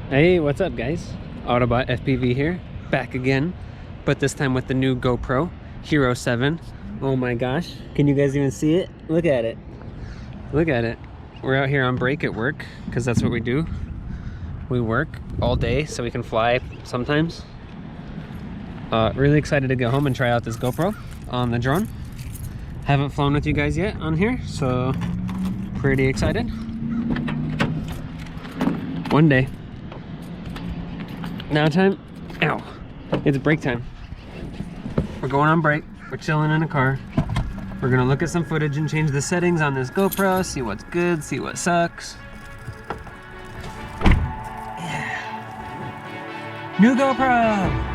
Hey, what's up guys? Autobot FPV here, back again, but this time with the new GoPro Hero 7. Oh my gosh, can you guys even see it? Look at it. Look at it. We're out here on break at work, because that's what we do. We work all day so we can fly sometimes. Really excited to get home and try out this GoPro on the drone. Haven't flown with you guys yet on here, so pretty excited. One day. Now time, ow, it's break time. We're going on break, we're chilling in a car. We're gonna look at some footage and change the settings on this GoPro, see what's good, see what sucks. Yeah. New GoPro!